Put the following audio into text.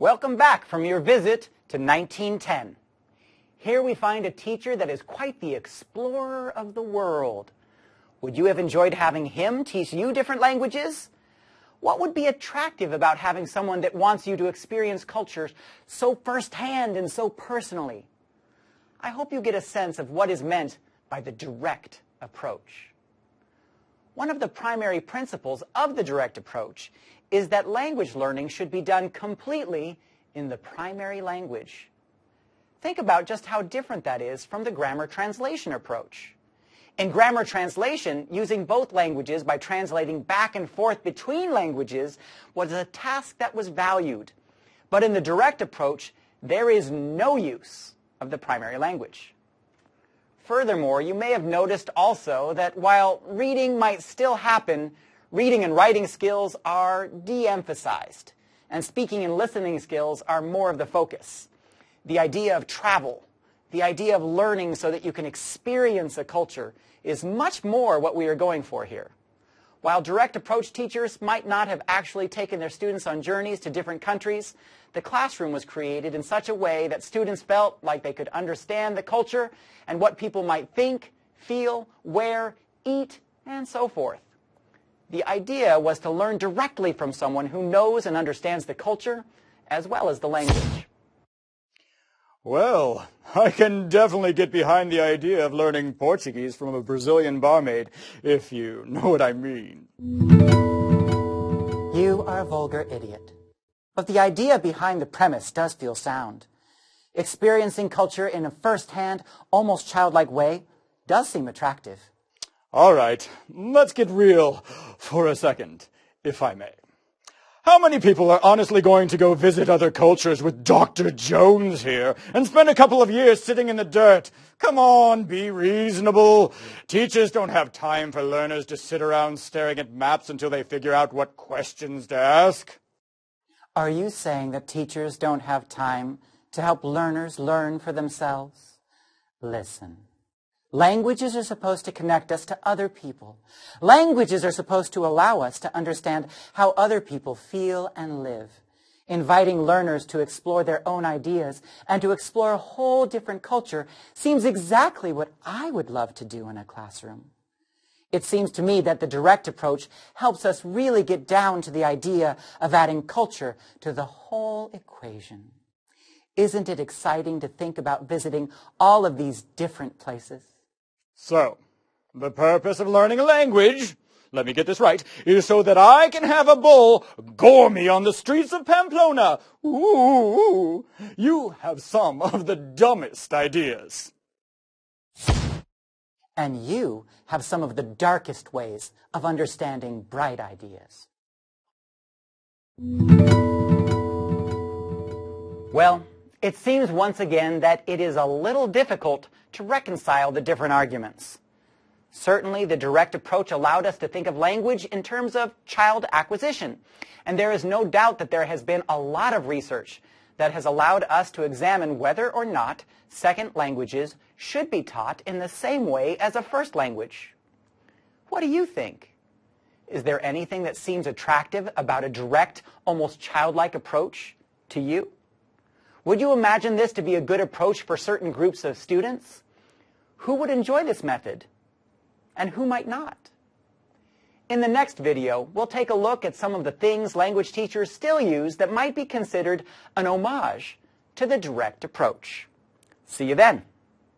Welcome back from your visit to 1910. Here we find a teacher that is quite the explorer of the world. Would you have enjoyed having him teach you different languages? What would be attractive about having someone that wants you to experience cultures so firsthand and so personally? I hope you get a sense of what is meant by the direct approach. One of the primary principles of the direct approach is that language learning should be done completely in the primary language. Think about just how different that is from the grammar translation approach. In grammar translation, using both languages by translating back and forth between languages was a task that was valued. But in the direct approach, there is no use of the primary language. Furthermore, you may have noticed also that while reading might still happen, reading and writing skills are de-emphasized, and speaking and listening skills are more of the focus. The idea of travel, the idea of learning so that you can experience a culture is much more what we are going for here. While direct approach teachers might not have actually taken their students on journeys to different countries, the classroom was created in such a way that students felt like they could understand the culture and what people might think, feel, wear, eat, and so forth. The idea was to learn directly from someone who knows and understands the culture as well as the language. Well, I can definitely get behind the idea of learning Portuguese from a Brazilian barmaid, if you know what I mean. You are a vulgar idiot. But the idea behind the premise does feel sound. Experiencing culture in a first-hand, almost childlike way does seem attractive. All right, let's get real for a second, if I may. How many people are honestly going to go visit other cultures with Dr. Jones here and spend a couple of years sitting in the dirt? Come on, be reasonable. Teachers don't have time for learners to sit around staring at maps until they figure out what questions to ask. Are you saying that teachers don't have time to help learners learn for themselves? Listen. Languages are supposed to connect us to other people. Languages are supposed to allow us to understand how other people feel and live. Inviting learners to explore their own ideas and to explore a whole different culture seems exactly what I would love to do in a classroom. It seems to me that the direct approach helps us really get down to the idea of adding culture to the whole equation. Isn't it exciting to think about visiting all of these different places? So, the purpose of learning a language, let me get this right, is so that I can have a bull gore me on the streets of Pamplona. Ooh, you have some of the dumbest ideas. And you have some of the darkest ways of understanding bright ideas. Well, it seems once again that it is a little difficult to reconcile the different arguments. Certainly, the direct approach allowed us to think of language in terms of child acquisition. And there is no doubt that there has been a lot of research that has allowed us to examine whether or not second languages should be taught in the same way as a first language. What do you think? Is there anything that seems attractive about a direct, almost childlike approach to you? Would you imagine this to be a good approach for certain groups of students? Who would enjoy this method? And who might not? In the next video, we'll take a look at some of the things language teachers still use that might be considered an homage to the direct approach. See you then.